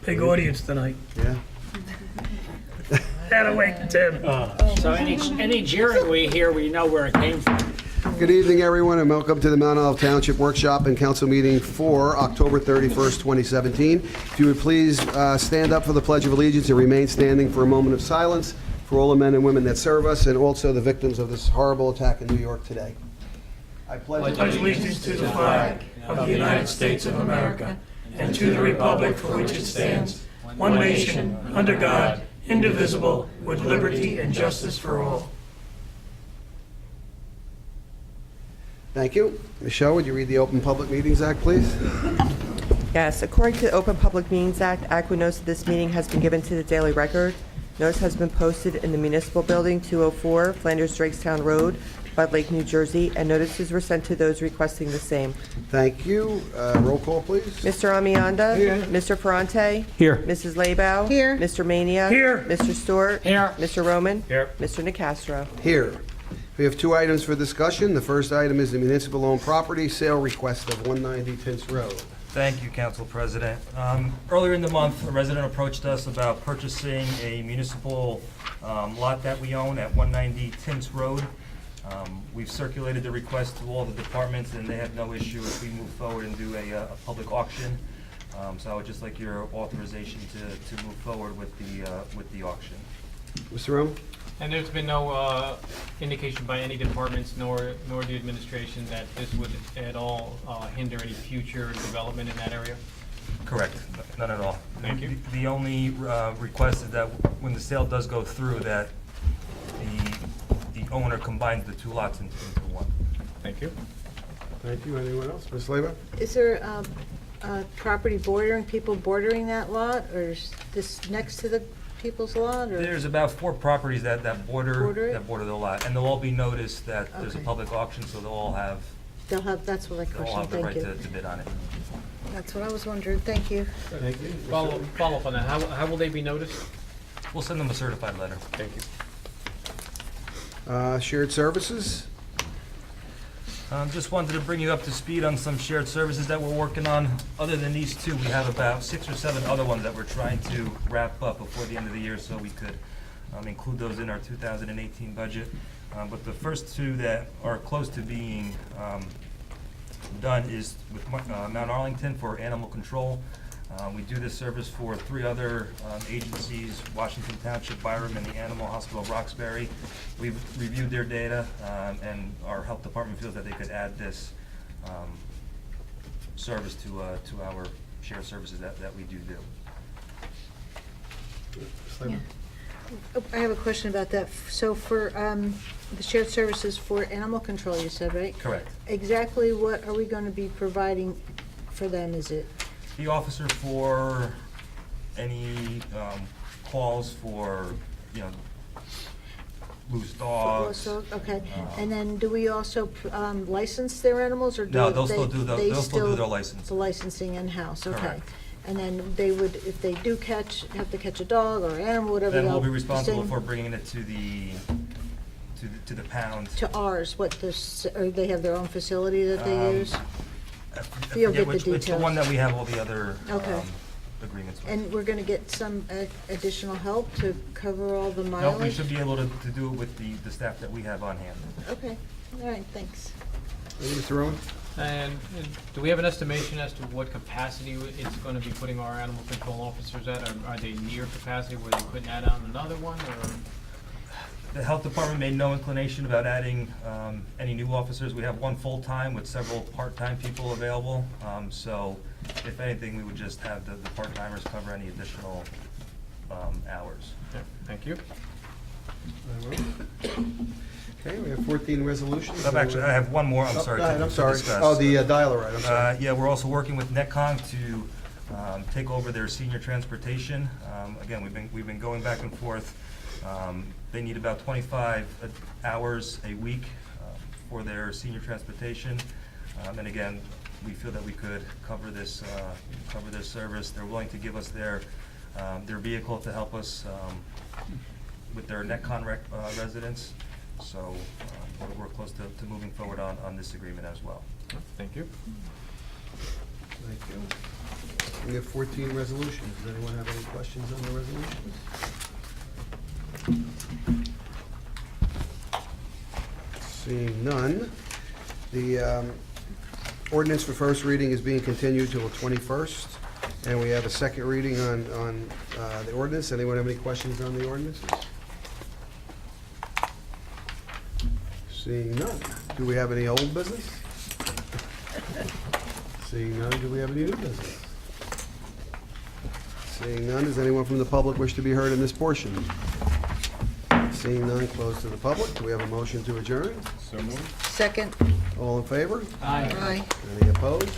Big audience tonight. Yeah. Had to wait, Tim. So any jeering we hear, we know where it came from. Good evening, everyone, and welcome to the Mount Olive Township Workshop and Council Meeting for October 31st, 2017. If you would please stand up for the Pledge of Allegiance and remain standing for a moment of silence for all the men and women that serve us and also the victims of this horrible attack in New York today. I pledge Pledge allegiance to the flag of the United States of America and to the republic for which it stands, one nation, under God, indivisible, with liberty and justice for all. Thank you. Michelle, would you read the Open Public Meetings Act, please? Yes, according to the Open Public Meetings Act, adequate notice of this meeting has been given to the Daily Record. Notice has been posted in the Municipal Building, 204 Flanders Drakestown Road, Bud Lake, New Jersey, and notices were sent to those requesting the same. Thank you. Roll call, please. Mr. Amianda? Here. Mr. Ferrante? Here. Mrs. Labow? Here. Mr. Mania? Here. Mr. Stewart? Here. Mr. Roman? Here. Mr. Nacastro? Here. We have two items for discussion. The first item is the municipal-owned property sale request of 190 Tints Road. Thank you, Council President. Earlier in the month, a resident approached us about purchasing a municipal lot that we own at 190 Timms Road. We've circulated the request to all the departments, and they have no issue if we move forward and do a public auction. So I would just like your authorization to move forward with the auction. Mr. Rome? And there's been no indication by any departments nor the administration that this would at all hinder any future development in that area? Correct, none at all. Thank you. The only request is that when the sale does go through, that the owner combines the two lots into one. Thank you. Thank you. Anyone else? Ms. Leba? Is there property people bordering that lot, or is this next to the people's lot, or? There's about 4 properties that border Border it? the lot, and they'll all be noticed that there's a Okay. public auction, so they'll all have That's what my the question, thank right you. to bid on it. That's what I was wondering, thank you. Thank you. Follow up on that. How will they be noticed? We'll send them a certified letter. Thank you. Shared services? Just wanted to bring you up to speed on some shared services that we're working on. Other than these two, we have about 6 or 7 other ones that we're trying to wrap up before the end of the year, so we could include those in our 2018 budget. But the first two that are close to being done is with Mount Arlington for animal control. We do this service for 3 other agencies, Washington Township, Byram, and the Animal Hospital of Roxbury. We've reviewed their data, and our health department feels that they could add this service to our shared services that we do. Ms. Leba? I have a question about that. So for the shared services for animal control, you said, right? Correct. Exactly what are we going to be providing for them? Is it? The officer for any calls for, loose dogs. Okay, and then do we also license their animals, or do No, they? they'll still do their licensing. The licensing in-house, okay. Correct. And then they would, if they do have to catch a dog or animal, whatever. Then we'll they'll be responsible send for bringing it to the pound. To ours, or they have their own facility that they use? I You'll forget get the which, the details. one that we have all the other Okay. agreements with. And we're gonna get some additional help to cover all the No, mileage? we should be able to do it with the staff that we have on hand. Okay, all right, thanks. Mr. Rowan? And do we have an estimation as to what capacity it's going to be putting our animal control officers at? Are they near capacity where they couldn't add on another one, or? The health department made no inclination about adding any new officers. We have 1 full-time with several part-time people available. So if anything, we would just have the part-timers cover any additional hours. Yeah, thank you. Okay, we have 14 resolutions. Actually, I have one more, I'm sorry. Go ahead, I'm to sorry. discuss. Oh, the dial-a ride, I'm sorry. Yeah, we're also working with Netcom to take over their senior transportation. Again, we've been going back and forth. They need about 25 hours a week for their senior transportation. And again, we feel that we could cover this service. They're willing to give us their vehicle to help us with their Netcom residents. So we're close to moving forward on this agreement as well. Thank you. Thank you. We have 14 resolutions. Does anyone have any questions on the resolutions? Seeing none, the ordinance for first reading is being continued till the 21st, and we have a second reading on the ordinance. Anyone have any questions on the ordinances? Seeing none, do we have any old business? Seeing none, do we have any new business? Seeing none, does anyone from the public wish to be heard in this portion? Seeing none, close to the public. Do we have a motion to adjourn? Second. All in favor? Aye. Any opposed?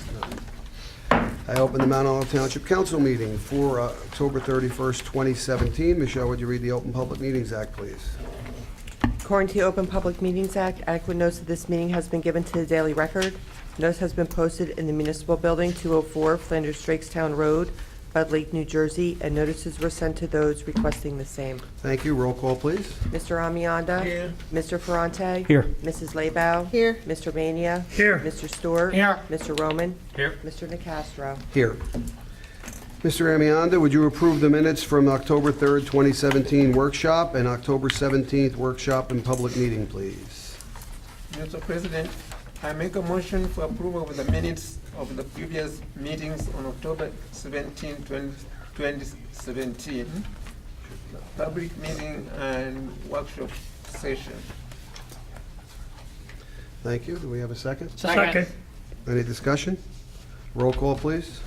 None. I open the Mount Olive Township Council meeting for October 31st, 2017. Michelle, would you read the Open Public Meetings Act, please? According to the Open Public Meetings Act, adequate notice of this meeting has been given to the Daily Record. Notice has been posted in the Municipal Building, 204 Flanders Drakestown Road, Bud Lake, New Jersey, and notices were sent to those requesting the same. Thank you. Roll call, please. Mr. Amianda? Here. Mr. Ferrante? Here. Mrs. Labow? Here. Mr. Mania? Here. Mr. Stewart? Here. Mr. Roman? Here. Mr. Nacastro? Here. Mr. Amianda, would you approve the minutes from October 3rd, 2017 workshop and October 17th workshop and public meeting, please? Mr. President, I make a motion for approval of the minutes of the previous meetings on October 17, 2017, public meeting and workshop session. Thank you. Do we have a second? Second. Any discussion? Roll call, please.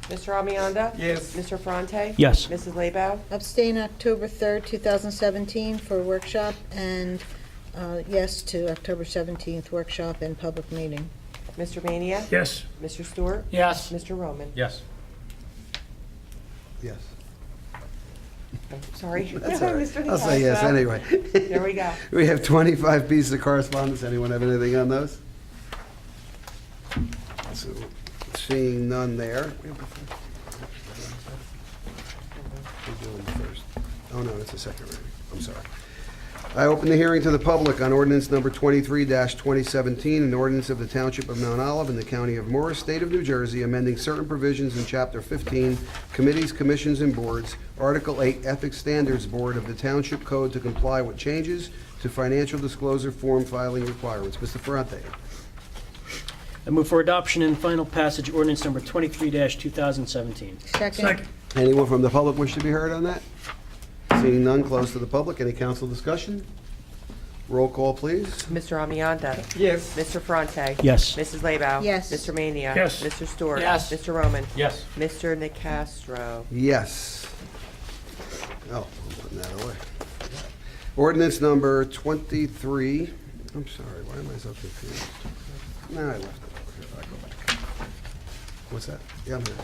Mr. Amianda? Yes. Mr. Ferrante? Yes. Mrs. Labow? Abstain October 3rd, 2017 for workshop, and yes to October 17th workshop and public meeting. Mr. Mania? Yes. Mr. Stewart? Yes. Mr. Roman? Yes. Yes. Sorry. That's all right. Mr. I'll say yes Nacastro? anyway. There we go. We have 25 pieces of correspondence. Anyone have anything on those? So, seeing none there. We're doing first. Oh, no, it's the second reading. I'm sorry. I open the hearing to the public on ordinance number 23-2017, an ordinance of the Township of Mount Olive in the County of Morris, State of New Jersey, amending certain provisions in Chapter 15, Committees, Commissions, and Boards, Article 8, Ethics Standards Board of the Township Code to comply with changes to financial disclosure form filing requirements. Mr. Ferrante. I move for adoption and final passage ordinance number 23-2017. Second. Anyone from the public wish to be heard on that? Seeing none, close to the public. Any council discussion? Roll call, please. Mr. Amianda? Yes. Mr. Ferrante? Yes. Mrs. Labow? Yes. Mr. Mania? Yes. Mr. Stewart? Yes. Mr. Roman? Yes. Mr. Nacastro? Yes. Oh, I'm putting that away. Ordinance number 23, I'm sorry, why am I so confused? No, I left it. I'll go back. What's that? Yeah, I'm here.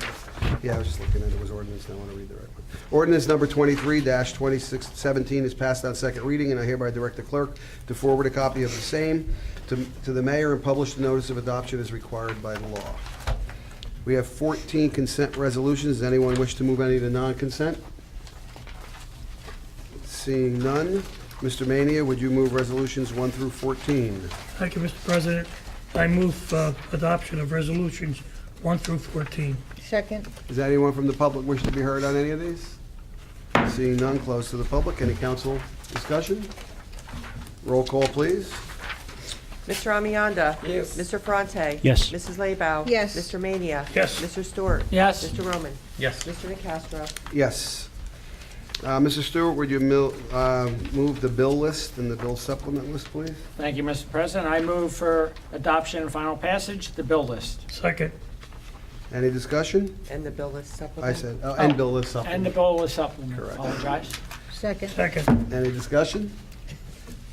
Yeah, I was just looking at it was ordinance, and I want to read the right one. Ordinance number 23-2017 is passed on second reading, and I hereby direct the clerk to forward a copy of the same to the mayor and publish the notice of adoption as required by the law. We have 14 consent resolutions. Does anyone wish to move any to non-consent? Seeing none. Mr. Mania, would you move resolutions 1 through 14? Thank you, Mr. President. I move adoption of resolutions 1 through 14. Second. Does anyone from the public wish to be heard on any of these? Seeing none, close to the public. Any council discussion? Roll call, please. Mr. Amianda? Yes. Mr. Ferrante? Yes. Mrs. Labow? Yes. Mr. Mania? Yes. Mr. Stewart? Yes. Mr. Roman? Yes. Mr. Nacastro? Yes. Mr. Stewart, would you move the bill list and the bill supplement list, please? Thank you, Mr. President. I move for adoption and final passage, the bill list. Second. Any discussion? And the bill list I supplement? said, and bill list And the supplement. bill list supplement. Correct. Apologize. Second. Second. Any discussion?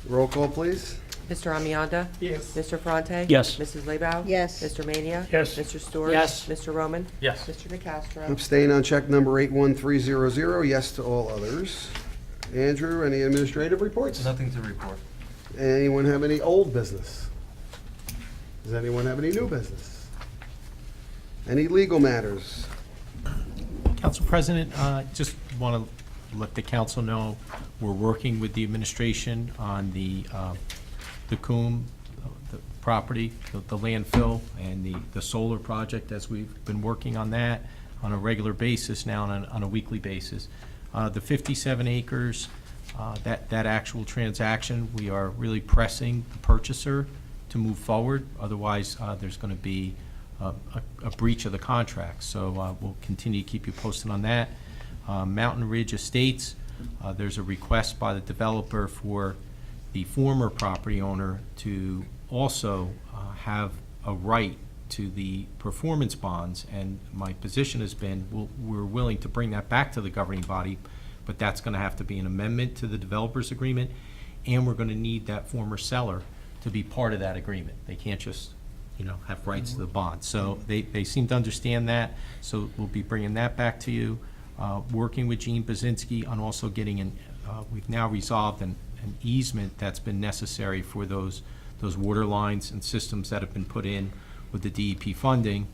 Roll call, please. Mr. Amianda? Yes. Mr. Ferrante? Yes. Mrs. Labow? Yes. Mr. Mania? Yes. Mr. Stewart? Yes. Mr. Roman? Yes. Mr. Nacastro? Abstain on check number 81300, yes to all others. Andrew, any administrative reports? Nothing to report. Anyone have any old business? Does anyone have any new business? Any legal matters? Council President, just want to let the council know, we're working with the administration on the Coombe, the property, the landfill, and the solar project, as we've been working on that. on a regular basis now, on a weekly basis. The 57 acres, that actual transaction, we are really pressing the purchaser to move forward. Otherwise, there's going to be a breach of the contract. So we'll continue to keep you posted on that. Mountain Ridge Estates, there's a request by the developer for the former property owner to also have a right to the performance bonds, and my position has been we're willing to bring that back to the governing body, but that's going to have to be an amendment to the developers agreement, and we're going to need that former seller to be part of that agreement. They can't just, have rights to the bond. So they seem to understand that, so we'll be bringing that back to you. Working with Gene Bazinski on also getting we've now resolved an easement that's been necessary for those water lines and systems that have been put in with the DEP funding.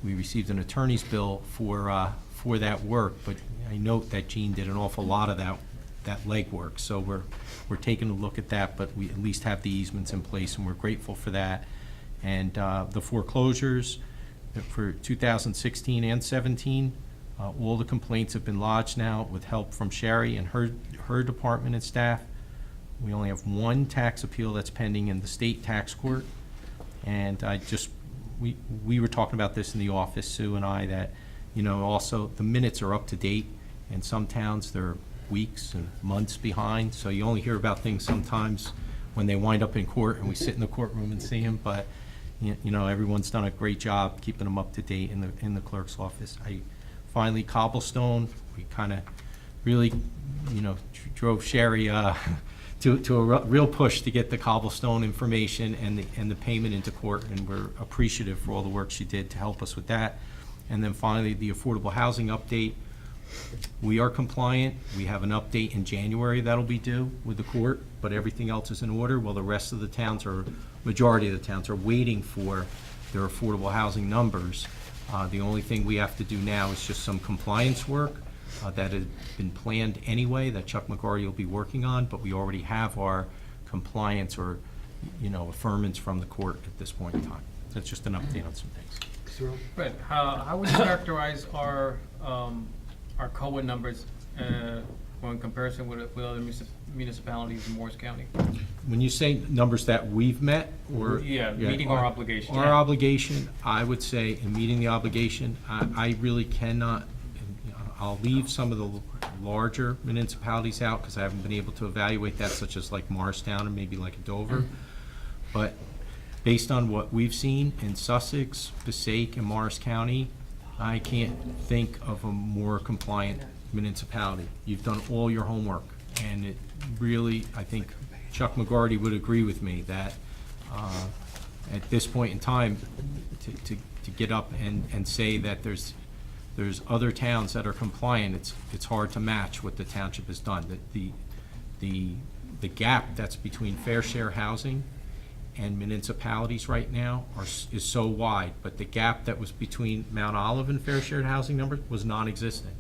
We received an attorney's bill for that work, but I note that Gene did an awful lot of that legwork. So we're taking a look at that, but we at least have the easements in place, and we're grateful for that. And the foreclosures for 2016 and 17, all the complaints have been lodged now with help from Sherry and her department and staff. We only have one tax appeal that's pending in the state tax court. And we were talking about this in the office, Sue and I, that, also the minutes are up to date. In some towns, they're weeks and months behind. So you only hear about things sometimes when they wind up in court and we sit in the courtroom and see them. But, everyone's done a great job keeping them up to date in the clerk's office. Finally, Cobblestone, we kind of really, drove Sherry to a real push to get the Cobblestone information and the payment into court, and we're appreciative for all the work she did to help us with that. And then finally, the affordable housing update. We are compliant. We have an update in January that'll be due with the court, but everything else is in order, while the rest of the towns majority of the towns are waiting for their affordable housing numbers. The only thing we have to do now is just some compliance work that had been planned anyway, that Chuck McGarty will be working on, but we already have our compliance or, affirmance from the court at this point in time. That's just an update on some things. Fred, how would you characterize our COA numbers in comparison with other municipalities in Morris County? When you say numbers that we've met, or? Yeah, meeting our obligation. Our obligation, I would say, in meeting the obligation, I really cannot, I'll leave some of the larger municipalities out because I haven't been able to evaluate that, such as like Morristown or maybe like Dover. But based on what we've seen in Sussex, Passaic, and Morris County, I can't think of a more compliant municipality. You've done all your homework, and it really, I think Chuck McGarty would agree with me that at this point in time, to get up and say that there's other towns that are compliant, it's hard to match what the township has done. The gap that's between fair share housing and municipalities right now is so wide, but the gap that was between Mount Olive and fair shared housing numbers was non-existent.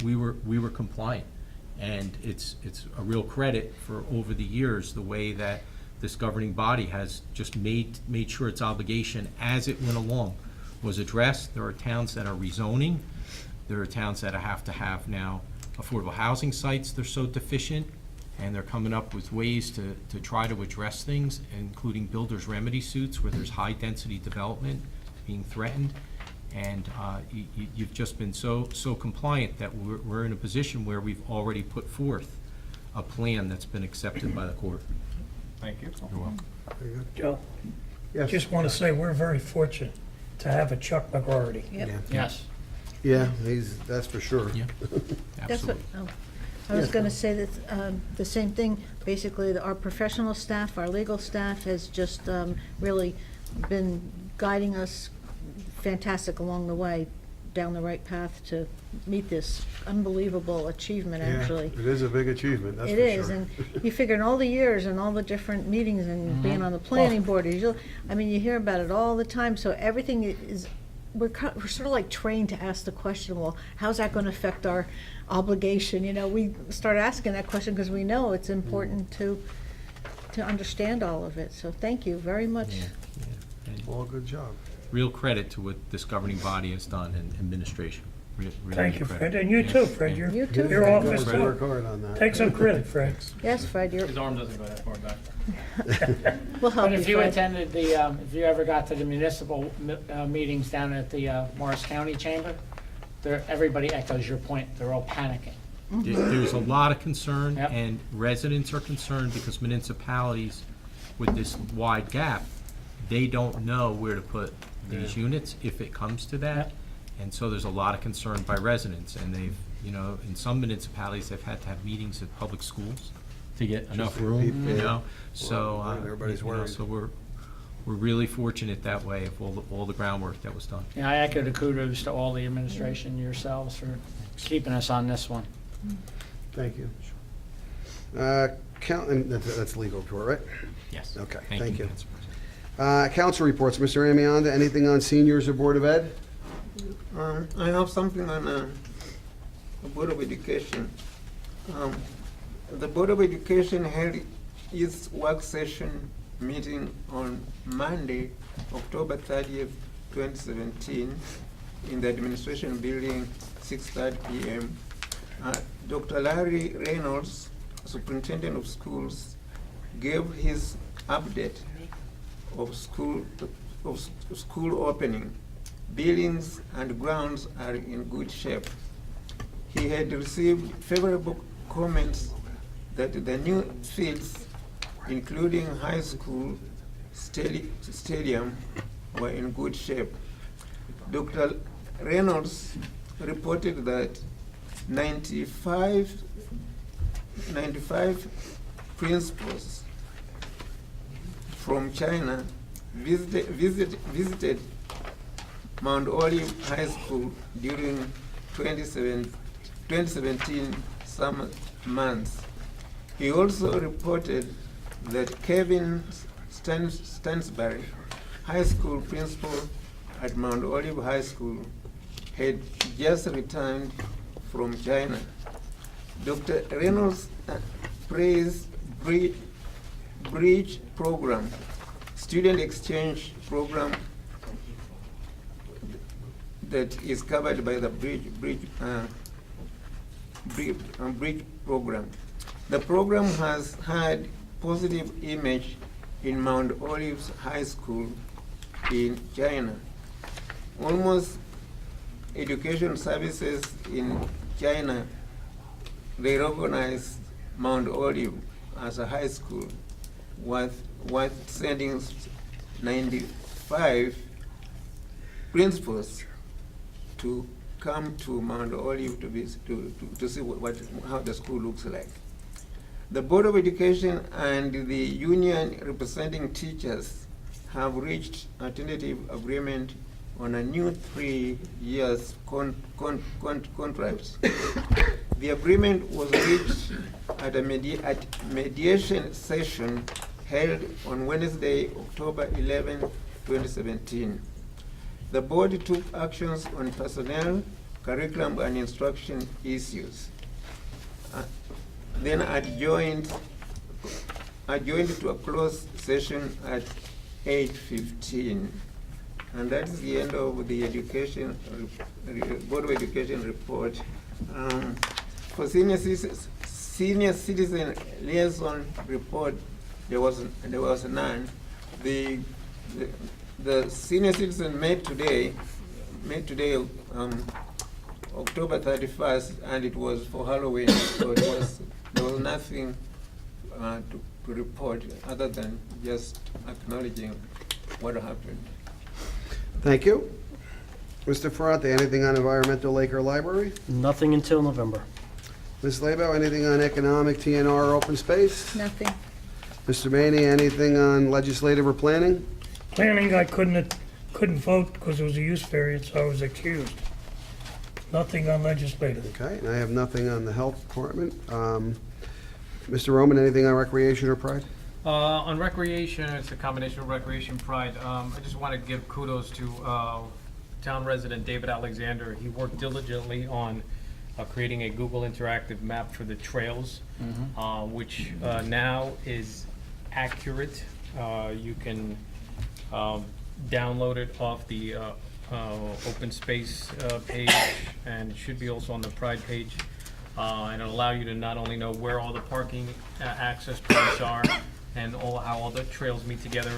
We were compliant, and it's a real credit for over the years the way that this governing body has just made sure its obligation as it went along was addressed. There are towns that are rezoning. There are towns that have to have now affordable housing sites. They're so deficient, and they're coming up with ways to try to address things, including builders' remedy suits where there's high-density development being threatened. And you've just been so compliant that we're in a position where we've already put forth a plan that's been accepted by the court. Thank you. You're welcome. Very good. Joe, Yes. just want to say we're very fortunate to have a Chuck McGarty. Yep. Yeah. Yes. Yeah, that's for sure. Yeah, That's what, absolutely. I was going to say that the same thing. Basically, our professional staff, our legal staff has just really been guiding us fantastic along the way, down the right path to meet this unbelievable achievement, actually. It is a big achievement, that's for It sure. is, and you figure in all the years and all the different meetings and being on the planning board, you hear about it all the time, so everything is, we're sort of like trained to ask the question, well, how's that gonna affect our obligation? We start asking that question because we know it's important to understand all of it, so thank you very much. Yeah, yeah. And All good job. real credit to what this governing body has done and administration. Really Thank you, credit. Fred, and you too, Fred, Yeah. You too, your Fred. office Guys work too. hard on that. Take some credit, Fred. Yes, Fred, His arm doesn't go that far back. we'll help But you, if you Fred. attended if you ever got to the municipal meetings down at the Morris County Chamber, everybody echoes your point. They're all panicking. There's a lot of concern, Yep. and residents are concerned because municipalities with this wide gap, they don't know where to put these units if it comes to that. And so there's a lot of concern by residents, and they've, in some municipalities, they've had to have meetings at public schools to get enough room, so, Everybody's worried. so we're really fortunate that way of all the groundwork that was done. Yeah, I echo the kudos to all the administration, yourselves, for keeping us on this one. Thank you. And that's legal report, right? Yes. Okay, thank you. Council President. Council reports, Mr. Amianda, anything on seniors or Board of Ed? I have something on the Board of Education. The Board of Education held its work session meeting on Monday, October 30th, 2017, in the Administration Building, 6:30 p.m. Dr. Larry Reynolds, Superintendent of Schools, gave his update of school opening. Buildings and grounds are in good shape. He had received favorable comments that the new fields, including high school stadium, were in good shape. Dr. Reynolds reported that 95 principals from China visited Mount Olive High School during 2017 summer months. He also reported that Kevin Stansbury, high school principal at Mount Olive High School, had just returned from China. Dr. Reynolds praised Bridge program, student exchange program that is covered by the Bridge program. The program has had positive image in Mount Olive High School in China. Almost education services in China, they recognize Mount Olive as a high school worth sending 95 principals to come to Mount Olive to see how the school looks like. The Board of Education and the union representing teachers have reached a tentative agreement on a new 3 years contract. The agreement was reached at a mediation session held on Wednesday, October 11, 2017. The board took actions on personnel, curriculum, and instruction issues. Then adjourned to a closed session at 8:15. And that is the end of the Board of Education report. For senior citizen liaison report, there was none. The senior citizen met today, October 31st, and it was for Halloween, so there was nothing to report other than just acknowledging what happened. Thank you. Mr. Ferrante, anything on environmental, lake, or library? Nothing until November. Ms. Lebo, anything on economic, TNR, open space? Nothing. Mr. Maney, anything on legislative or planning? Planning, I couldn't vote because it was a use variance, so I was excused. Nothing on legislative. Okay, and I have nothing on the health department. Mr. Roman, anything on recreation or pride? On recreation, it's a combination of recreation pride. I just want to give kudos to town resident David Alexander. He worked diligently on creating a Google interactive map for the trails, which now is accurate. You can download it off the open space page, and it should be also on the Pride page. And it'll allow you to not only know where all the parking access points are and how all the trails meet together.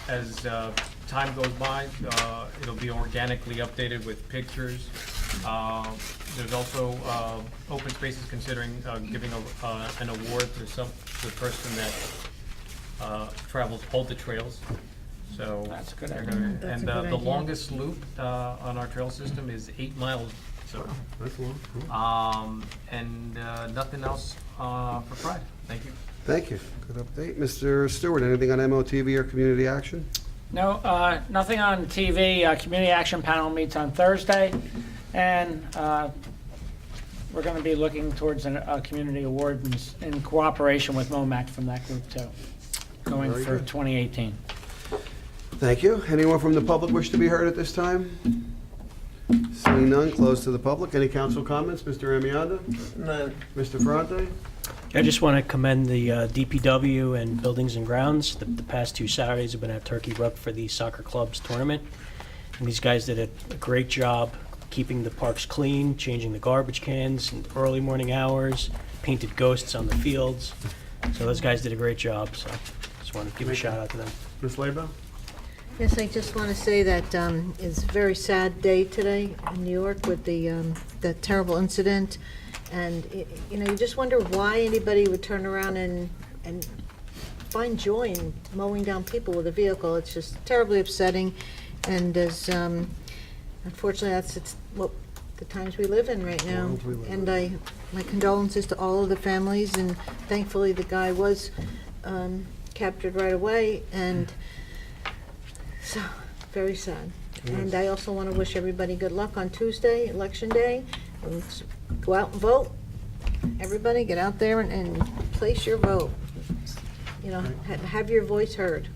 As time goes by, it'll be organically updated with pictures. There's also Open Spaces considering giving an award to the person that travels all the trails. So That's a good they're idea. gonna- That's and a good the idea. longest loop on our trail system is 8 miles. So, and nothing else for Pride. Thank you. Thank you. Good update. Mr. Stewart, anything on MOTV or community action? No, nothing on TV. Community Action Panel meets on Thursday, and we're going to be looking towards a community award in cooperation with MOMAC from that group too, going Very for good. 2018. Thank you. Anyone from the public wish to be heard at this time? Seeing none, close to the public. Any council comments? Mr. Amianda? None. Mr. Ferrante? I just want to commend the DPW and Buildings and Grounds. The past 2 Saturdays have been at Turkey Ruck for the soccer club's tournament. And these guys did a great job keeping the parks clean, changing the garbage cans in early morning hours, painted ghosts on the fields. So those guys did a great job, so just want to give a shout out to them. Ms. Labo? Yes, I just want to say that it's a very sad day today in New York with the terrible incident. And, you know, you just wonder why anybody would turn around and find joy in mowing down people with a vehicle. It's just terribly upsetting. And as, unfortunately, it's what the times we live in right now. World we live in. And my condolences to all of the families, and thankfully the guy was captured right away, and so, very sad. And I also want to wish everybody good luck on Tuesday, Election Day. And go out and vote. Everybody get out there and place your vote. You know, have your voice heard.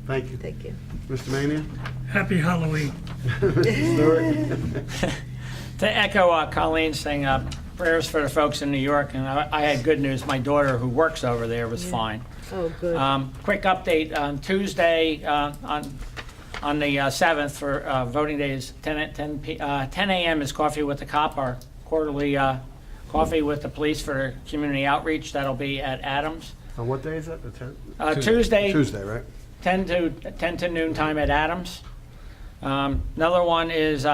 Thank you. Thank you. Mr. Mania? Happy Halloween. Mr. Stewart? To echo Colleen's thing, prayers for the folks in New York, and I had good news. My daughter, who works over there, was fine. Oh, good. Quick update, on Tuesday, on the 7th for voting days, 10 a.m. is Coffee with the Cop, our quarterly coffee with the police for community outreach. That'll be at Adams. On what day is that? The 10th? Tuesday, Tuesday, right? 10 to noon time at Adams. Another one is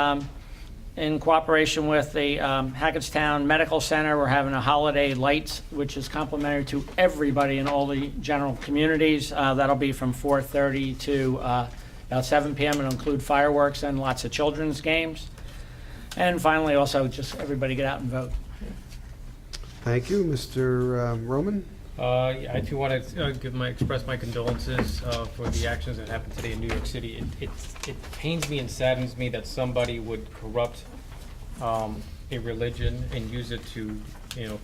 in cooperation with the Hackettstown Medical Center. We're having a holiday lights, which is complimentary to everybody in all the general communities. That'll be from 4:30 to about 7 p.m. It'll include fireworks and lots of children's games. And finally, also, just everybody get out and vote. Thank you. Mr. Roman? Yeah, I too want to express my condolences for the actions that happened today in New York City. It pains me and saddens me that somebody would corrupt a religion and use it to,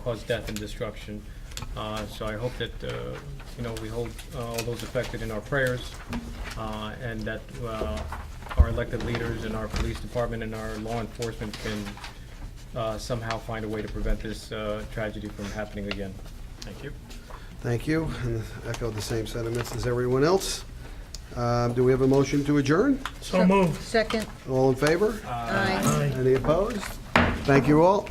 cause death and destruction. So I hope that, we hold all those affected in our prayers, and that our elected leaders and our police department and our law enforcement can somehow find a way to prevent this tragedy from happening again. Thank you. Thank you. And echo the same sentiments as everyone else. Do we have a motion to adjourn? So moved. Second. All in favor? Aye. Any opposed? Thank you all.